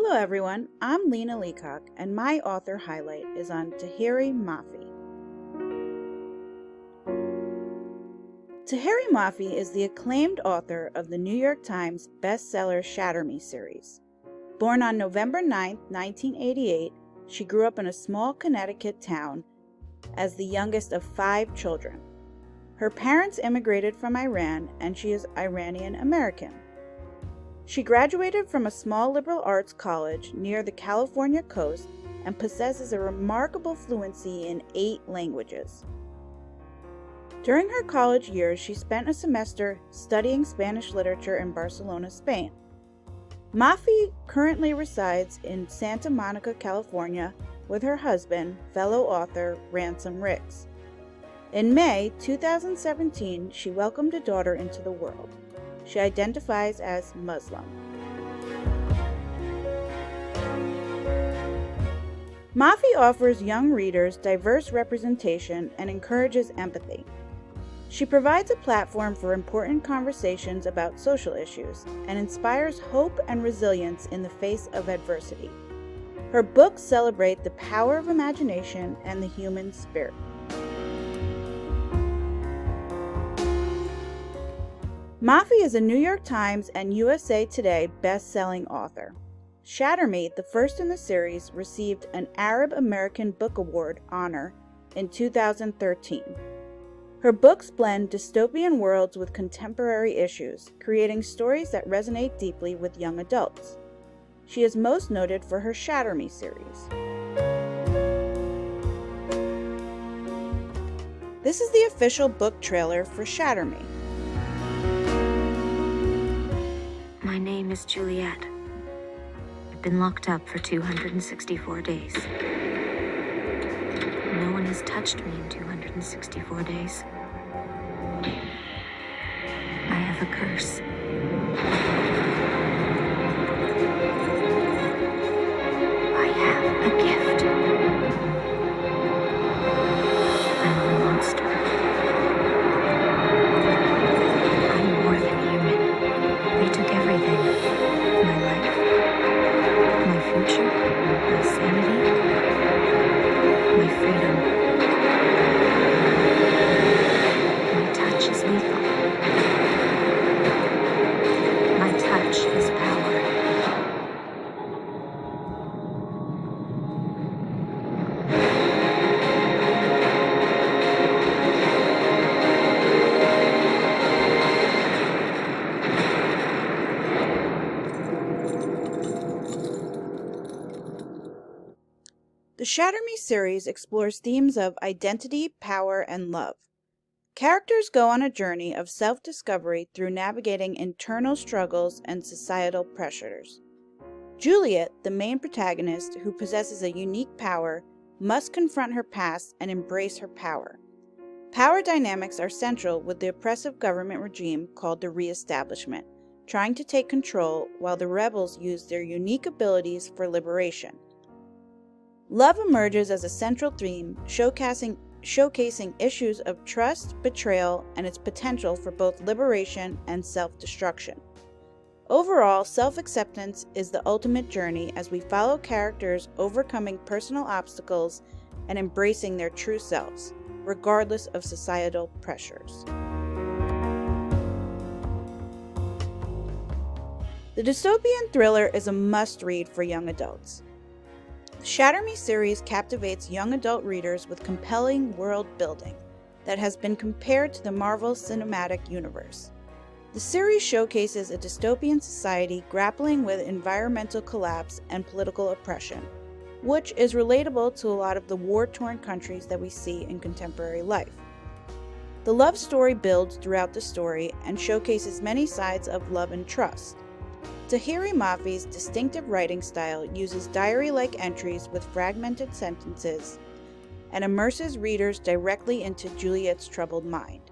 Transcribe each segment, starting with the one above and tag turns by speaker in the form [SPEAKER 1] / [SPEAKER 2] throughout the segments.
[SPEAKER 1] Hello everyone, I'm Lena Leacock, and my author highlight is on Tahereh Mafi. Tahereh Mafi is the acclaimed author of the New York Times bestseller Shatter Me series. Born on November 9, 1988, she grew up in a small Connecticut town as the youngest of 5 children. Her parents immigrated from Iran, and she is Iranian American. She graduated from a small liberal arts college near the California coast and possesses a remarkable fluency in 8 languages. During her college years, she spent a semester studying Spanish literature in Barcelona, Spain. Mafi currently resides in Santa Monica, California, with her husband, fellow author Ransom Riggs. In May 2017, she welcomed a daughter into the world. She identifies as Muslim. Mafi offers young readers diverse representation and encourages empathy. She provides a platform for important conversations about social issues and inspires hope and resilience in the face of adversity. Her books celebrate the power of imagination and the human spirit. Mafi is a New York Times and USA Today best-selling author. Shatter Me, the first in the series, received an Arab American Book Award honor in 2013. Her books blend dystopian worlds with contemporary issues, creating stories that resonate deeply with young adults. She is most noted for her Shatter Me series. This is the official book trailer for Shatter Me.
[SPEAKER 2] My name is Juliet. I've been locked up for 264 days. No one has touched me in 264 days. I have a curse. I have a gift. I'm a monster. I'm more than human. They took everything. My life, my future, my sanity, my freedom. My touch is lethal. My touch is power.
[SPEAKER 1] The Shatter Me series explores themes of identity, power, and love. Characters go on a journey of self-discovery through navigating internal struggles and societal pressures. Juliet, the main protagonist, who possesses a unique power, must confront her past and embrace her power. Power dynamics are central with the oppressive government regime called the Re-establishment, trying to take control while the rebels use their unique abilities for liberation. Love emerges as a central theme, showcasing issues of trust, betrayal, and its potential for both liberation and self-destruction. Overall, self-acceptance is the ultimate journey as we follow characters overcoming personal obstacles and embracing their true selves, regardless of societal pressures. The dystopian thriller is a must-read for young adults. The Shatter Me series captivates young adult readers with compelling world building that has been compared to the Marvel Cinematic Universe. The series showcases a dystopian society grappling with environmental collapse and political oppression, which is relatable to a lot of the war-torn countries that we see in contemporary life. The love story builds throughout the story and showcases many sides of love and trust. Tahereh Mafi's distinctive writing style uses diary-like entries with fragmented sentences and immerses readers directly into Juliet's troubled mind.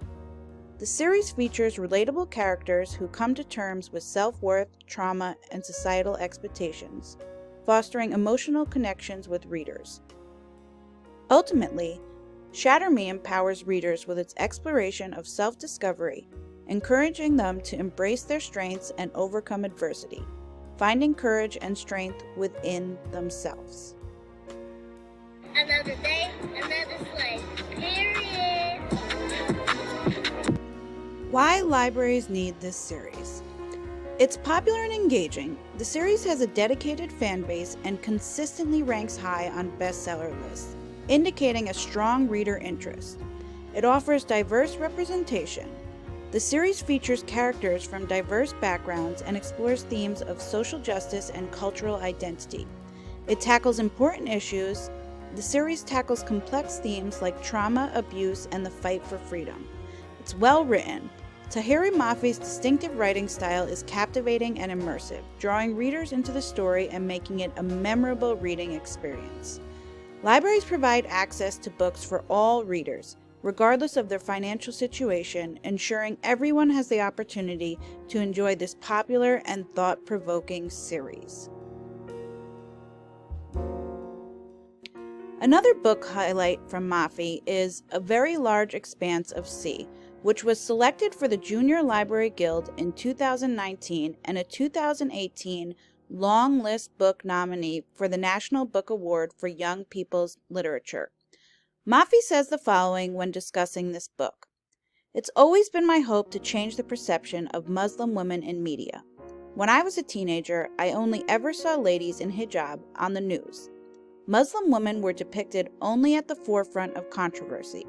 [SPEAKER 1] The series features relatable characters who come to terms with self-worth, trauma, and societal expectations, fostering emotional connections with readers. Ultimately, Shatter Me empowers readers with its exploration of self-discovery, encouraging them to embrace their strengths and overcome adversity. finding courage and strength within themselves.
[SPEAKER 3] Another day, another sleigh. Period.
[SPEAKER 1] Why libraries need this series. It's popular and engaging. The series has a dedicated fan base and consistently ranks high on bestseller lists, indicating a strong reader interest. It offers diverse representation. The series features characters from diverse backgrounds and explores themes of social justice and cultural identity. It tackles important issues. The series tackles complex themes like trauma, abuse, and the fight for freedom. It's well written. Tahereh Mafi's distinctive writing style is captivating and immersive, drawing readers into the story and making it a memorable reading experience. Libraries provide access to books for all readers, regardless of their financial situation, ensuring everyone has the opportunity to enjoy this popular and thought-provoking series. Another book highlight from Mafi is A Very Large Expanse of Sea, which was selected for the Junior Library Guild in 2019 and a 2018 Long List Book nominee for the National Book Award for Young People's Literature. Mafi says the following when discussing this book. It's always been my hope to change the perception of Muslim women in media. When I was a teenager, I only ever saw ladies in hijab on the news. Muslim women were depicted only at the forefront of controversy.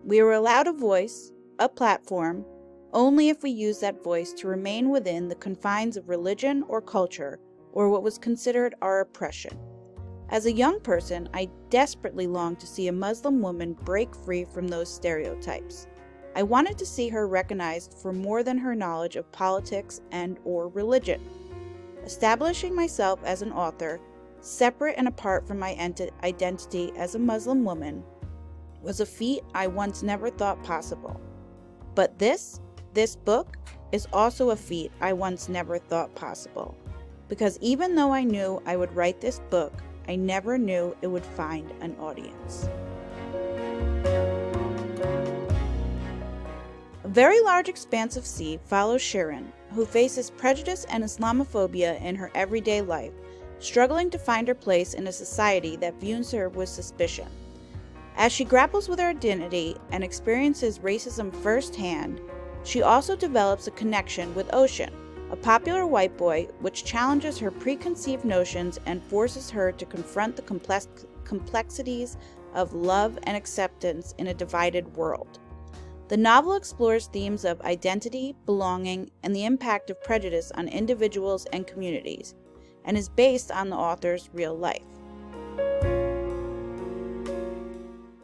[SPEAKER 1] We were allowed a voice, a platform, only if we used that voice to remain within the confines of religion or culture, or what was considered our oppression. As a young person, I desperately longed to see a Muslim woman break free from those stereotypes. I wanted to see her recognized for more than her knowledge of politics and/or religion. Establishing myself as an author, separate and apart from my identity as a Muslim woman, was a feat I once never thought possible. But this book is also a feat I once never thought possible. Because even though I knew I would write this book, I never knew it would find an audience. A Very Large Expanse of Sea follows Shirin, who faces prejudice and Islamophobia in her everyday life, struggling to find her place in a society that views her with suspicion. As she grapples with her identity and experiences racism firsthand, she also develops a connection with Ocean, a popular white boy, which challenges her preconceived notions and forces her to confront the complexities of love and acceptance in a divided world. The novel explores themes of identity, belonging, and the impact of prejudice on individuals and communities, and is based on the author's real life.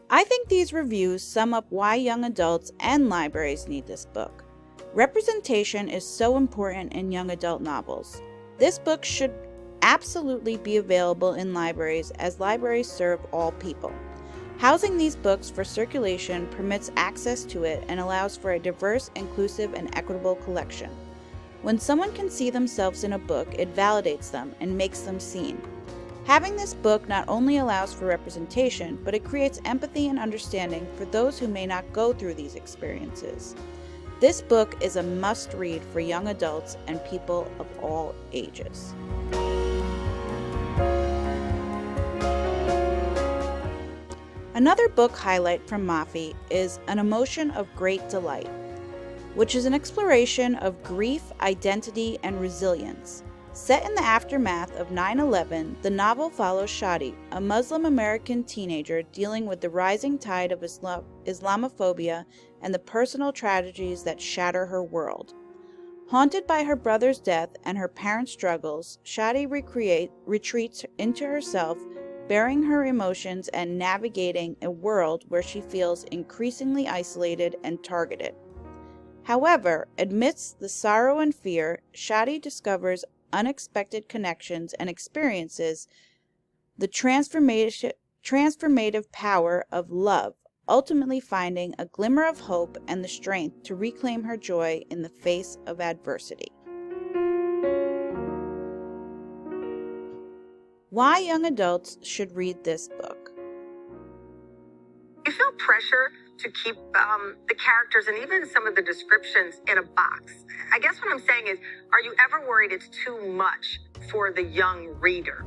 [SPEAKER 1] I think these reviews sum up why young adults and libraries need this book. Representation is so important in young adult novels. This book should absolutely be available in libraries, as libraries serve all people. Housing these books for circulation permits access to it and allows for a diverse, inclusive, and equitable collection. When someone can see themselves in a book, it validates them and makes them seen. Having this book not only allows for representation, but it creates empathy and understanding for those who may not go through these experiences. This book is a must-read for young adults and people of all ages. Another book highlight from Mafi is An Emotion of Great Delight, which is an exploration of grief, identity, and resilience. Set in the aftermath of 9/11, the novel follows Shadi, a Muslim American teenager dealing with the rising tide of Islamophobia and the personal tragedies that shatter her world. Haunted by her brother's death and her parents' struggles, Shadi retreats into herself, bearing her emotions and navigating a world where she feels increasingly isolated and targeted. However, amidst the sorrow and fear, Shadi discovers unexpected connections and experiences the transformative power of love, ultimately finding a glimmer of hope and the strength to reclaim her joy in the face of adversity. Why young adults should read this book.
[SPEAKER 4] You feel pressure to keep the characters and even some of the descriptions in a box. I guess what I'm saying is, are you ever worried it's too much for the young reader?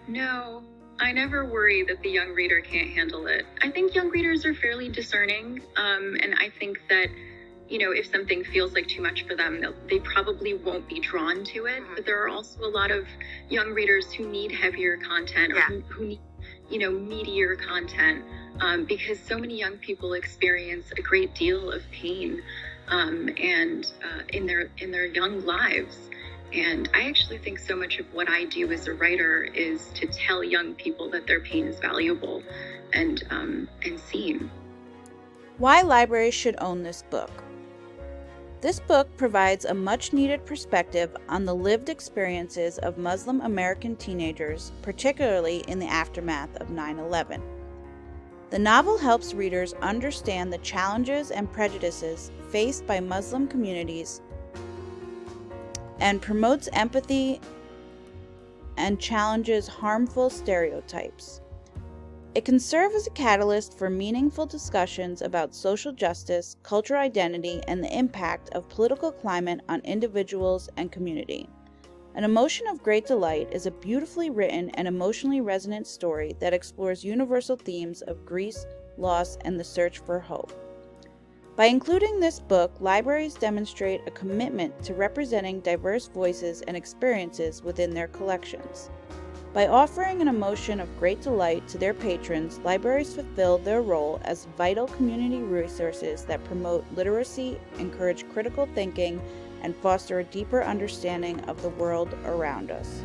[SPEAKER 5] No, I never worry that the young reader can't handle it. I think young readers are fairly discerning, and I think that, you know, if something feels like too much for them, they probably won't be drawn to it. But there are also a lot of young readers who need heavier content, or who need, you know, meatier content, because so many young people experience a great deal of pain and in their young lives. And I actually think so much of what I do as a writer is to tell young people that their pain is valuable and seen.
[SPEAKER 1] Why libraries should own this book. This book provides a much-needed perspective on the lived experiences of Muslim American teenagers, particularly in the aftermath of 9/11. The novel helps readers understand the challenges and prejudices faced by Muslim communities and promotes empathy and challenges harmful stereotypes. It can serve as a catalyst for meaningful discussions about social justice, cultural identity, and the impact of political climate on individuals and community. An Emotion of Great Delight is a beautifully written and emotionally resonant story that explores universal themes of grief, loss, and the search for hope. By including this book, libraries demonstrate a commitment to representing diverse voices and experiences within their collections. By offering an emotion of great delight to their patrons, libraries fulfill their role as vital community resources that promote literacy, encourage critical thinking, and foster a deeper understanding of the world around us.